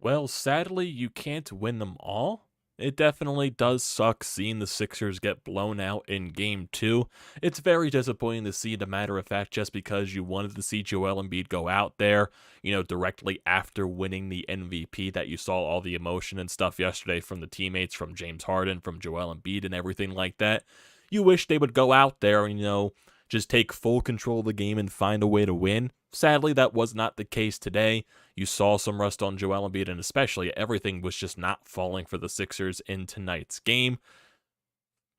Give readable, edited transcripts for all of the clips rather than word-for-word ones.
Well, sadly, you can't win them all. It definitely does suck seeing the Sixers get blown out in game two. It's very disappointing to see, the matter of fact, just because you wanted to see Joel Embiid go out there, directly after winning the MVP, that you saw all the emotion and stuff yesterday from the teammates, from James Harden, from Joel Embiid, and everything like that. You wish they would go out there and, just take full control of the game and find a way to win. Sadly, that was not the case today. You saw some rust on Joel Embiid, and especially everything was just not falling for the Sixers in tonight's game.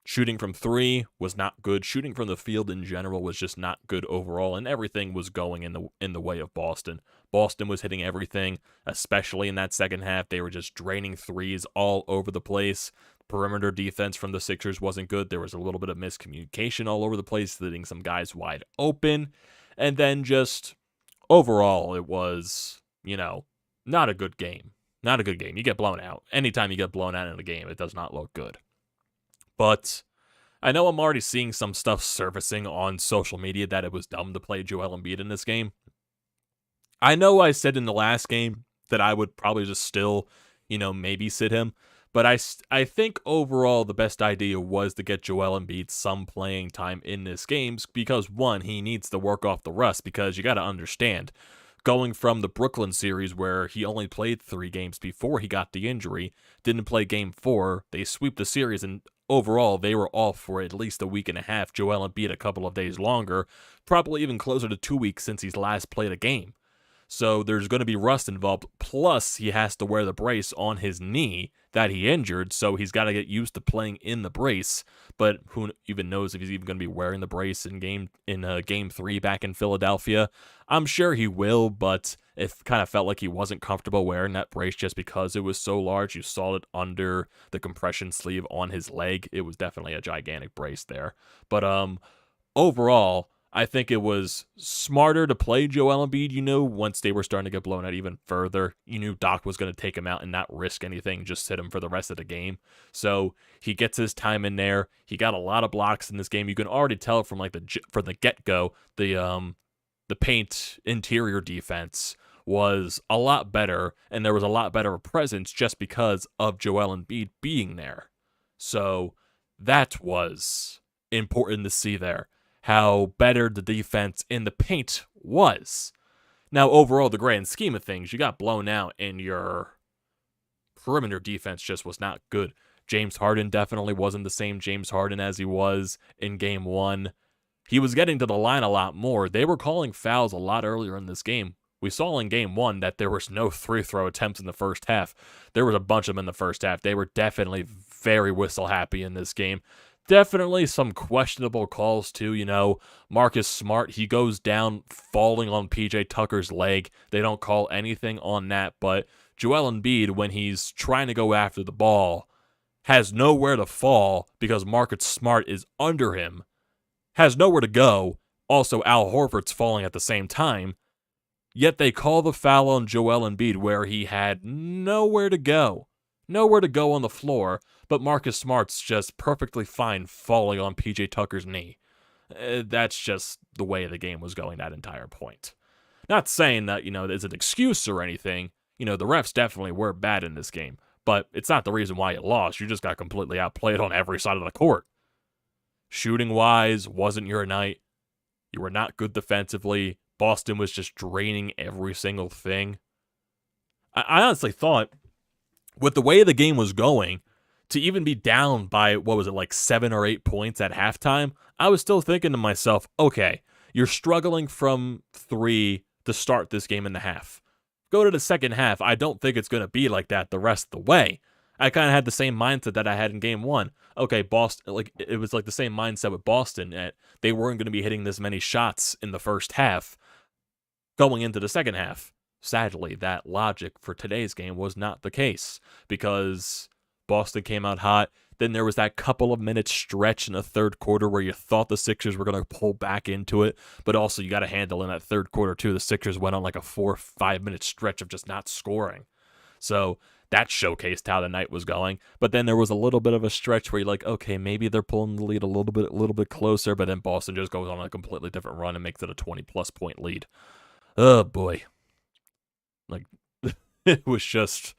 Shooting from three was not good. Shooting from the field in general was just not good overall, and everything was going in the way of Boston. Boston was hitting everything, especially in that second half. They were just draining threes all over the place. Perimeter defense from the Sixers wasn't good. There was a little bit of miscommunication all over the place, leaving some guys wide open. And then just overall, it was, not a good game. Not a good game. You get blown out. Anytime you get blown out in a game, it does not look good. But I know I'm already seeing some stuff surfacing on social media that it was dumb to play Joel Embiid in this game. I know I said in the last game that I would probably just still, maybe sit him. But I think overall the best idea was to get Joel Embiid some playing time in this game because, one, he needs to work off the rust, because you got to understand, going from the Brooklyn series where he only played 3 games before he got the injury, didn't play game 4, they sweep the series, and overall they were off for at least a week and a half. Joel Embiid a couple of days longer, probably even closer to 2 weeks since he's last played a game. So there's going to be rust involved, plus he has to wear the brace on his knee that he injured, so he's got to get used to playing in the brace. But who even knows if he's even going to be wearing the brace in game 3 back in Philadelphia. I'm sure he will, but it kind of felt like he wasn't comfortable wearing that brace just because it was so large. You saw it under the compression sleeve on his leg. It was definitely a gigantic brace there. But overall, I think it was smarter to play Joel Embiid, once they were starting to get blown out even further. You knew Doc was going to take him out and not risk anything, just sit him for the rest of the game. So he gets his time in there. He got a lot of blocks in this game. You can already tell from from the get-go, the paint interior defense was a lot better, and there was a lot better presence just because of Joel Embiid being there. So that was important to see there, how better the defense in the paint was. Now, overall, the grand scheme of things, you got blown out and your perimeter defense just was not good. James Harden definitely wasn't the same James Harden as he was in game 1. He was getting to the line a lot more. They were calling fouls a lot earlier in this game. We saw in game 1 that there was no free throw attempts in the first half. There was a bunch of them in the first half. They were definitely very whistle happy in this game. Definitely some questionable calls too, Marcus Smart, he goes down falling on PJ Tucker's leg. They don't call anything on that, but Joel Embiid, when he's trying to go after the ball, has nowhere to fall because Marcus Smart is under him, has nowhere to go. Also, Al Horford's falling at the same time, yet they call the foul on Joel Embiid where he had nowhere to go. Nowhere to go on the floor, but Marcus Smart's just perfectly fine falling on PJ Tucker's knee. That's just the way the game was going that entire point. Not saying that, there's an excuse or anything. The refs definitely were bad in this game, but it's not the reason why you lost. You just got completely outplayed on every side of the court. Shooting-wise, wasn't your night. You were not good defensively. Boston was just draining every single thing. I honestly thought, with the way the game was going, to even be down by, 7 or 8 points at halftime, I was still thinking to myself, okay, you're struggling from 3 to start this game in the half. Go to the second half, I don't think it's going to be like that the rest of the way. I kind of had the same mindset that I had in game 1. Okay, Boston, it was like the same mindset with Boston, that they weren't going to be hitting this many shots in the first half going into the second half. Sadly, that logic for today's game was not the case, because Boston came out hot. Then there was that couple of minute stretch in the third quarter where you thought the Sixers were going to pull back into it, but also you got to handle in that third quarter too. The Sixers went on like a 4 or 5 minute stretch of just not scoring. So that showcased how the night was going. But then there was a little bit of a stretch where you're like, okay, maybe they're pulling the lead a little bit closer, but then Boston just goes on a completely different run and makes it a 20-plus point lead. Oh boy. It was just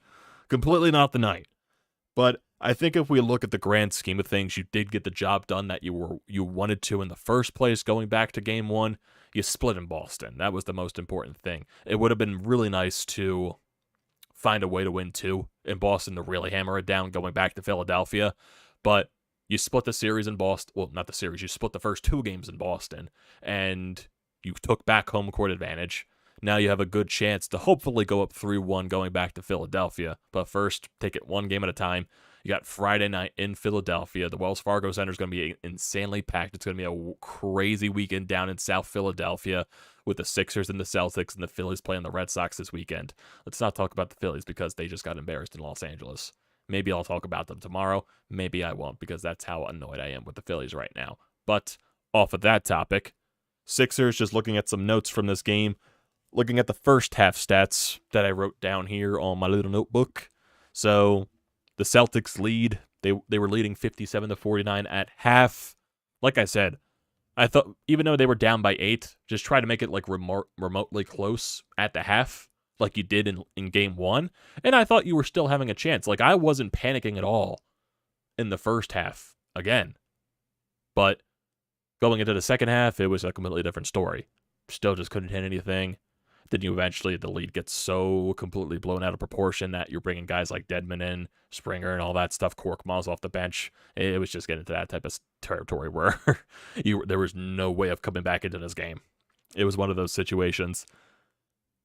completely not the night. But I think if we look at the grand scheme of things, you did get the job done that you wanted to in the first place. Going back to game one, you split in Boston. That was the most important thing. It would have been really nice to find a way to win two in Boston to really hammer it down going back to Philadelphia. But you split the series in Boston. Well, not the series. You split the first two games in Boston, and you took back home court advantage. Now you have a good chance to hopefully go up 3-1 going back to Philadelphia. But first, take it one game at a time. You got Friday night in Philadelphia. The Wells Fargo Center is going to be insanely packed. It's going to be a crazy weekend down in South Philadelphia with the Sixers and the Celtics and the Phillies playing the Red Sox this weekend. Let's not talk about the Phillies because they just got embarrassed in Los Angeles. Maybe I'll talk about them tomorrow. Maybe I won't because that's how annoyed I am with the Phillies right now. But off of that topic, Sixers, just looking at some notes from this game, looking at the first half stats that I wrote down here on my little notebook. So the Celtics lead. They were leading 57-49 at half. Like I said, I thought even though they were down by 8, just try to make it like remotely close at the half, like you did in game one. And I thought you were still having a chance. Like I wasn't panicking at all in the first half again. But going into the second half, it was a completely different story. Still just couldn't hit anything. Then you eventually, the lead gets so completely blown out of proportion that you're bringing guys like Dedmon in, Springer, and all that stuff, Korkmaz off the bench. It was just getting to that type of territory where there was no way of coming back into this game. It was one of those situations.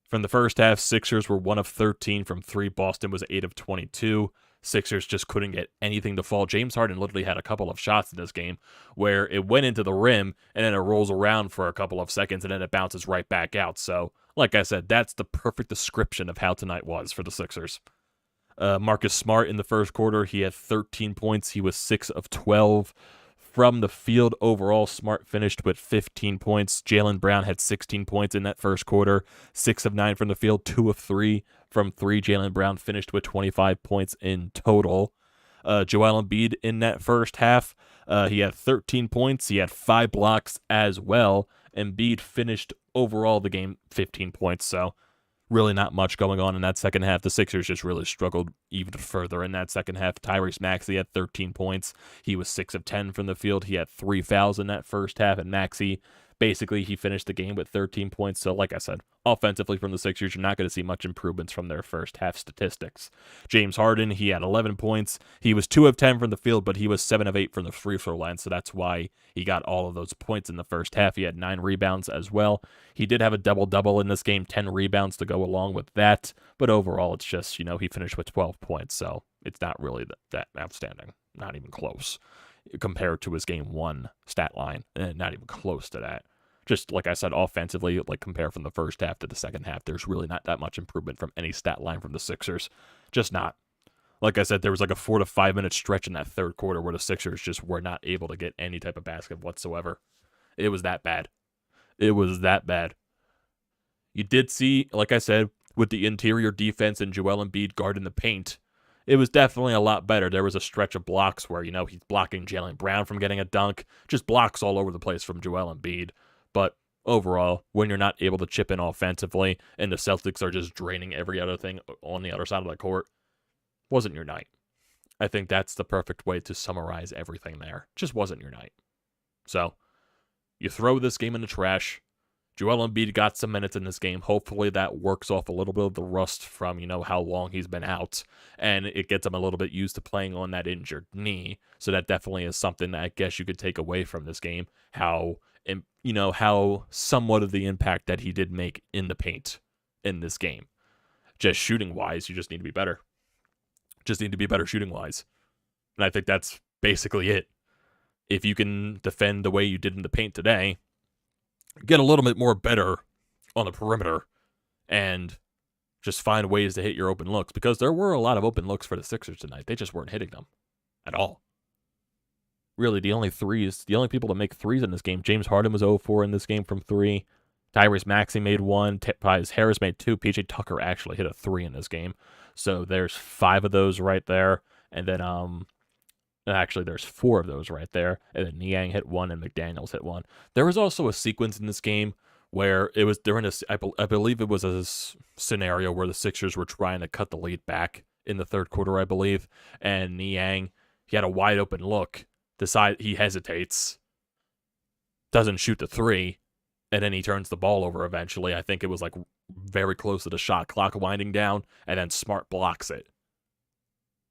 From the first half, Sixers were 1 of 13 from 3. Boston was 8 of 22. Sixers just couldn't get anything to fall. James Harden literally had a couple of shots in this game where it went into the rim and then it rolls around for a couple of seconds and then it bounces right back out. So, like I said, that's the perfect description of how tonight was for the Sixers. Marcus Smart in the first quarter, he had 13 points. He was 6 of 12 from the field. Overall, Smart finished with 15 points. Jaylen Brown had 16 points in that first quarter, 6 of 9 from the field, 2 of 3 from 3. Jaylen Brown finished with 25 points in total. Joel Embiid in that first half, he had 13 points. He had 5 blocks as well. Embiid finished overall the game 15 points, so really not much going on in that second half. The Sixers just really struggled even further in that second half. Tyrese Maxey had 13 points. He was 6 of 10 from the field. He had 3 fouls in that first half, and Maxey, basically, he finished the game with 13 points. So, like I said, offensively from the Sixers, you're not going to see much improvements from their first half statistics. James Harden, he had 11 points. He was 2 of 10 from the field, but he was 7 of 8 from the free throw line, so that's why he got all of those points in the first half. He had 9 rebounds as well. He did have a double-double in this game, 10 rebounds to go along with that, but overall, it's just, he finished with 12 points, so it's not really that outstanding. Not even close compared to his game one stat line. Not even close to that. Just like I said, offensively, like compare from the first half to the second half, there's really not that much improvement from any stat line from the Sixers. Just not. Like I said, there was like a 4 to 5 minute stretch in that third quarter where the Sixers just were not able to get any type of basket whatsoever. It was that bad. It was that bad. You did see, like I said, with the interior defense and Joel Embiid guarding the paint, it was definitely a lot better. There was a stretch of blocks where, he's blocking Jaylen Brown from getting a dunk. Just blocks all over the place from Joel Embiid. But overall, when you're not able to chip in offensively and the Celtics are just draining every other thing on the other side of the court, wasn't your night. I think that's the perfect way to summarize everything there. Just wasn't your night. So, you throw this game in the trash. Joel Embiid got some minutes in this game. Hopefully that works off a little bit of the rust from, how long he's been out. And it gets him a little bit used to playing on that injured knee. So that definitely is something that I guess you could take away from this game. How somewhat of the impact that he did make in the paint in this game. Just shooting-wise, you just need to be better. Just need to be better shooting-wise. And I think that's basically it. If you can defend the way you did in the paint today, get a little bit more better on the perimeter and just find ways to hit your open looks, because there were a lot of open looks for the Sixers tonight. They just weren't hitting them at all. Really, the only people to make threes in this game, James Harden was 0-4 in this game from 3. Tyrese Maxey made 1. Tobias Harris made 2. PJ Tucker actually hit a 3 in this game. So there's 5 of those right there. And then, actually, there's 4 of those right there. And then Niang hit 1 and McDaniels hit 1. There was also a sequence in this game where it was during I believe it was scenario where the Sixers were trying to cut the lead back in the third quarter, I believe, and Niang, he had a wide open look, he hesitates, doesn't shoot the three, and then he turns the ball over eventually. I think it was like very close to the shot clock winding down, and then Smart blocks it.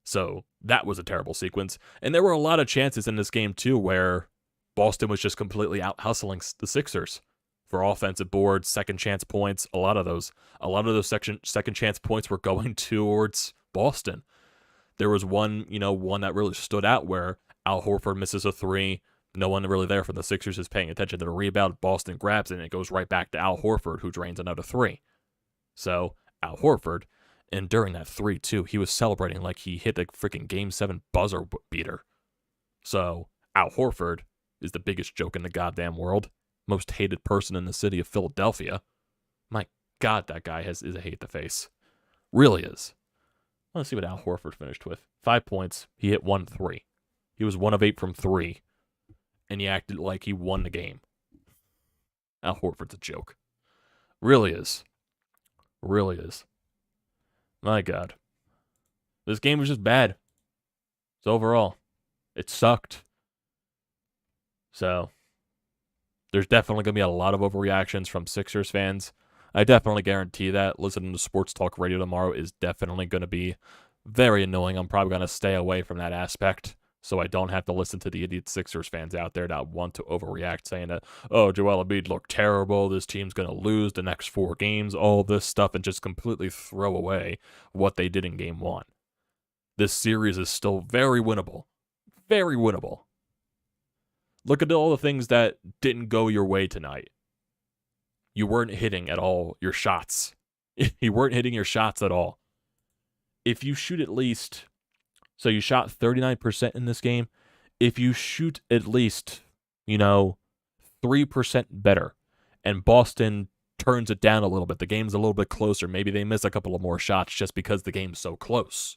So that was a terrible sequence. And there were a lot of chances in this game too where Boston was just completely out hustling the Sixers for offensive boards, second chance points. A lot of those second chance points were going towards Boston. There was one that really stood out where Al Horford misses a three. No one really there from the Sixers is paying attention to the rebound. Boston grabs it, and it goes right back to Al Horford, who drains another three. So Al Horford, and during that 3-2, he was celebrating like he hit the freaking Game 7 buzzer beater. So Al Horford is the biggest joke in the goddamn world. Most hated person in the city of Philadelphia. My God, that guy is a hate the face. Really is. Let's see what Al Horford finished with. 5 points. He hit 1 3. He was 1 of 8 from 3. And he acted like he won the game. Al Horford's a joke. Really is. Really is. My God. This game was just bad. So overall, it sucked. So, there's definitely going to be a lot of overreactions from Sixers fans. I definitely guarantee that. Listening to Sports Talk Radio tomorrow is definitely going to be very annoying. I'm probably going to stay away from that aspect so I don't have to listen to the idiot Sixers fans out there that want to overreact, saying that, oh, Joel Embiid looked terrible, this team's going to lose the next 4 games, all this stuff, and just completely throw away what they did in Game 1. This series is still very winnable. Very winnable. Look at all the things that didn't go your way tonight. You weren't hitting at all your shots. You weren't hitting your shots at all. If you shoot at least... So you shot 39% in this game. If you shoot at least, 3% better, and Boston turns it down a little bit, the game's a little bit closer, maybe they miss a couple of more shots just because the game's so close.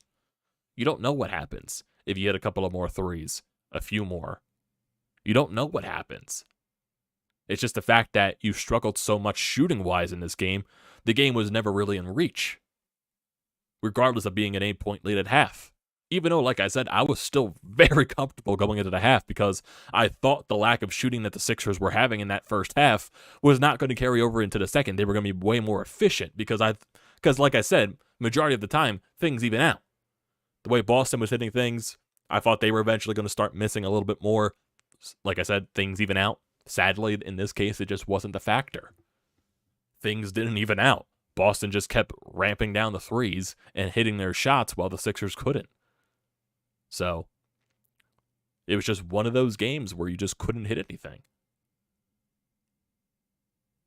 You don't know what happens if you hit a couple of more threes, a few more. You don't know what happens. It's just the fact that you struggled so much shooting-wise in this game, the game was never really in reach, regardless of being an 8-point lead at half. Even though, like I said, I was still very comfortable going into the half because I thought the lack of shooting that the Sixers were having in that first half was not going to carry over into the second. They were going to be way more efficient because, like I said, majority of the time, things even out. The way Boston was hitting things, I thought they were eventually going to start missing a little bit more. Like I said, things even out. Sadly, in this case, it just wasn't the factor. Things didn't even out. Boston just kept ramping down the threes and hitting their shots while the Sixers couldn't. So, it was just one of those games where you just couldn't hit anything.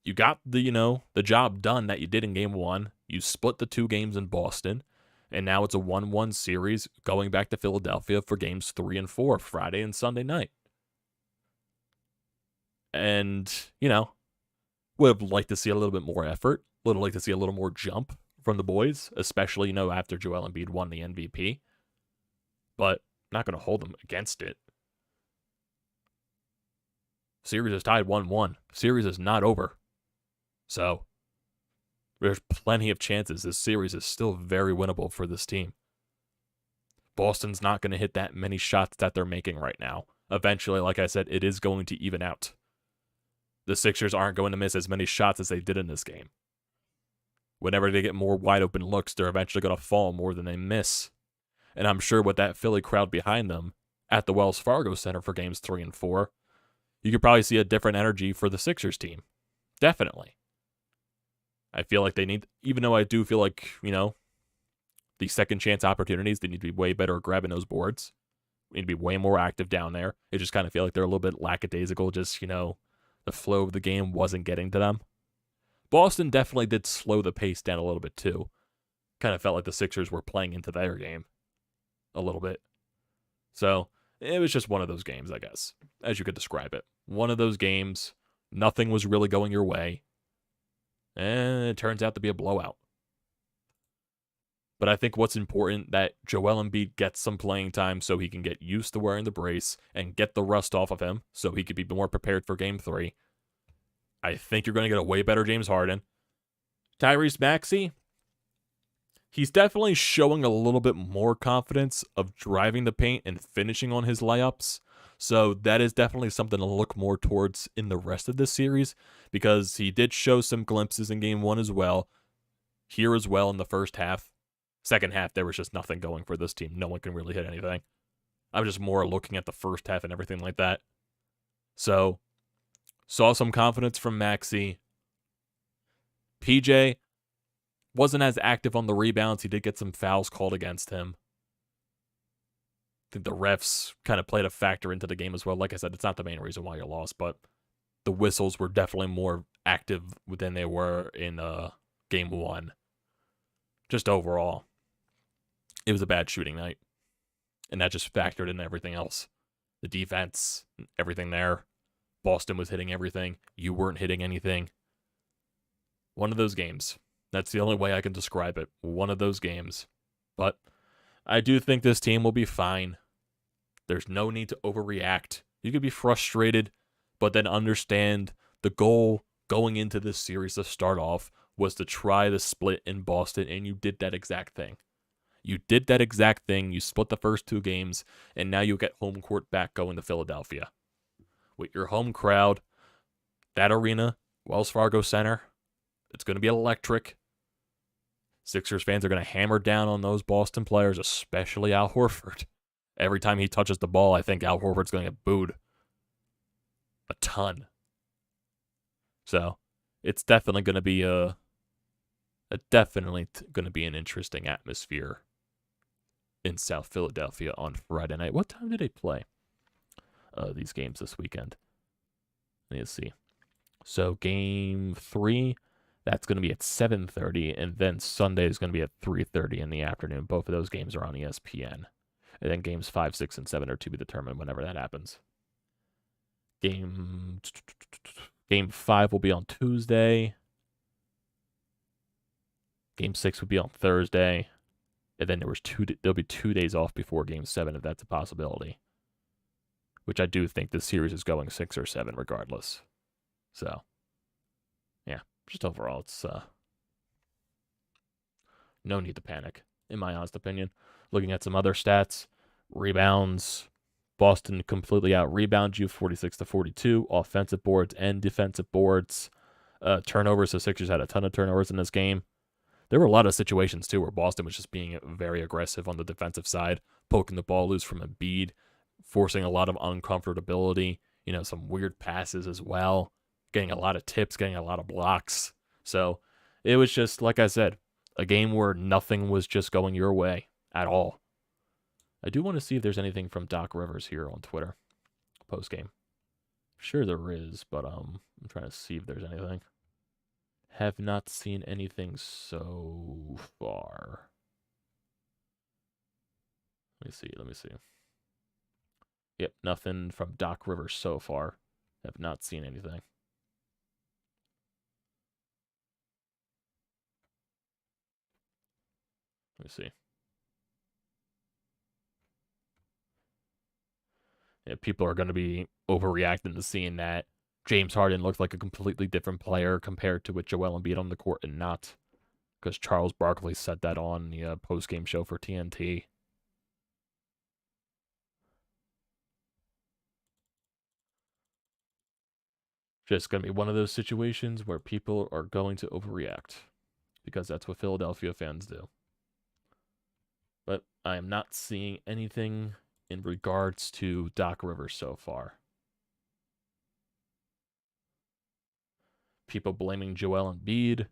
You got the job done that you did in Game 1. You split the 2 games in Boston, and now it's a 1-1 series going back to Philadelphia for Games 3 and 4, Friday and Sunday night. And, would have liked to see a little bit more effort, would have liked to see a little more jump from the boys, especially, after Joel Embiid won the MVP. But not going to hold them against it. Series is tied 1-1. Series is not over. So, there's plenty of chances. This series is still very winnable for this team. Boston's not going to hit that many shots that they're making right now. Eventually, like I said, it is going to even out. The Sixers aren't going to miss as many shots as they did in this game. Whenever they get more wide open looks, they're eventually going to fall more than they miss. And I'm sure with that Philly crowd behind them at the Wells Fargo Center for Games 3 and 4, you could probably see a different energy for the Sixers team. Definitely. I feel like they need, even though I do feel like, the second chance opportunities, they need to be way better at grabbing those boards. We need to be way more active down there. It just kind of feel like they're a little bit lackadaisical, just, the flow of the game wasn't getting to them. Boston definitely did slow the pace down a little bit too. Kind of felt like the Sixers were playing into their game a little bit. So, it was just one of those games, I guess, as you could describe it. One of those games, nothing was really going your way, and it turns out to be a blowout. But I think what's important that Joel Embiid gets some playing time so he can get used to wearing the brace and get the rust off of him so he could be more prepared for Game 3. I think you're going to get a way better James Harden. Tyrese Maxey, He's definitely showing a little bit more confidence of driving the paint and finishing on his layups. So that is definitely something to look more towards in the rest of this series, because he did show some glimpses in game 1 as well, here as well in the first half. Second half, there was just nothing going for this team. No one can really hit anything. I'm just more looking at the first half and everything like that. So, saw some confidence from Maxey. PJ wasn't as active on the rebounds. He did get some fouls called against him. I think the refs kind of played a factor into the game as well. Like I said, it's not the main reason why you lost, but the whistles were definitely more active than they were in game 1. Just overall, it was a bad shooting night. And that just factored in everything else. The defense, everything there. Boston was hitting everything. You weren't hitting anything. One of those games. That's the only way I can describe it. One of those games. But I do think this team will be fine. There's no need to overreact. You could be frustrated, but then understand the goal going into this series to start off was to try the split in Boston, and you did that exact thing. You did that exact thing. You split the first 2 games, and now you get home court back going to Philadelphia. With your home crowd, that arena, Wells Fargo Center, it's going to be electric. Sixers fans are going to hammer down on those Boston players, especially Al Horford. Every time he touches the ball, I think Al Horford's going to get booed a ton. So, it's definitely going to be an interesting atmosphere in South Philadelphia on Friday night. What time do they play these games this weekend? Let's see. So game 3, that's going to be at 7:30, and then Sunday is going to be at 3:30 in the afternoon. Both of those games are on ESPN. And then games 5, 6, and 7 are to be determined whenever that happens. Game 5 will be on Tuesday. Game 6 will be on Thursday. And then there'll be 2 days off before Game 7, if that's a possibility. Which I do think this series is going 6 or 7 regardless. So, yeah, just overall, it's no need to panic, in my honest opinion. Looking at some other stats, rebounds, Boston completely out-rebound you 46-42, offensive boards and defensive boards. Turnovers, the Sixers had a ton of turnovers in this game. There were a lot of situations, too, where Boston was just being very aggressive on the defensive side, poking the ball loose from Embiid, forcing a lot of uncomfortability, some weird passes as well, getting a lot of tips, getting a lot of blocks. So it was just, like I said, a game where nothing was just going your way at all. I do want to see if there's anything from Doc Rivers here on Twitter post-game. Sure there is, but I'm trying to see if there's anything. Have not seen anything so far. Let me see. Yep, nothing from Doc Rivers so far. Have not seen anything. Let me see. Yeah, people are going to be overreacting to seeing that James Harden looked like a completely different player compared to with Joel Embiid on the court and not. Because Charles Barkley said that on the post-game show for TNT. Just going to be one of those situations where people are going to overreact. Because that's what Philadelphia fans do. But I am not seeing anything in regards to Doc Rivers so far. People blaming Joel Embiid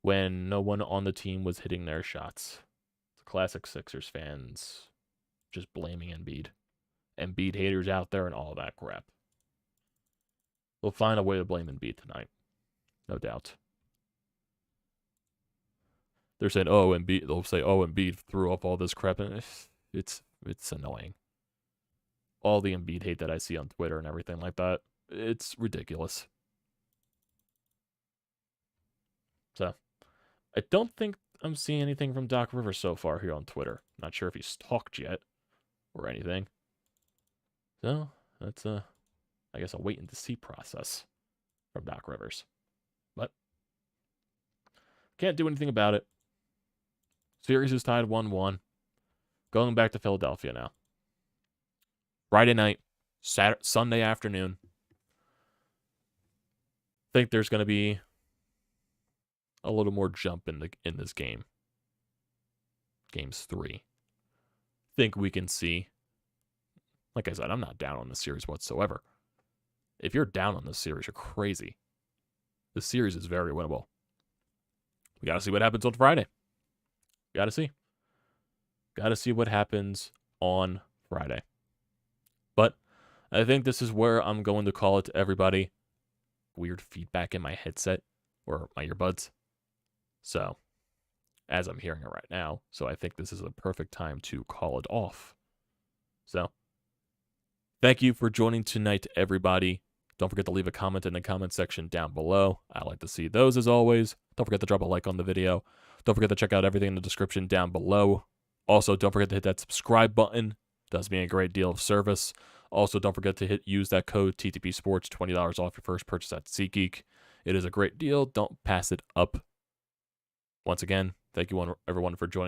when no one on the team was hitting their shots. It's classic Sixers fans just blaming Embiid. Embiid haters out there and all that crap. We'll find a way to blame Embiid tonight. No doubt. They're saying, Embiid. They'll say, Embiid threw up all this crap. And it's annoying. All the Embiid hate that I see on Twitter and everything like that. It's ridiculous. So, I don't think I'm seeing anything from Doc Rivers so far here on Twitter. Not sure if he's talked yet or anything. So, that's I guess a wait and to see process from Doc Rivers. But can't do anything about it. Series is tied 1-1. Going back to Philadelphia now. Friday night, Sunday afternoon. Think there's going to be a little more jump in this game. Games 3. Think we can see. Like I said, I'm not down on this series whatsoever. If you're down on this series, you're crazy. This series is very winnable. We got to see what happens on Friday. Got to see. Got to see what happens on Friday. But I think this is where I'm going to call it to everybody. Weird feedback in my headset or my earbuds. So, as I'm hearing it right now, so I think this is a perfect time to call it off. So, thank you for joining tonight, everybody. Don't forget to leave a comment in the comment section down below. I like to see those as always. Don't forget to drop a like on the video. Don't forget to check out everything in the description down below. Also, don't forget to hit that subscribe button. Does me a great deal of service. Also, don't forget to use that code TTPSPORTS, $20 off your first purchase at SeatGeek. It is a great deal. Don't pass it up. Once again, thank you everyone for joining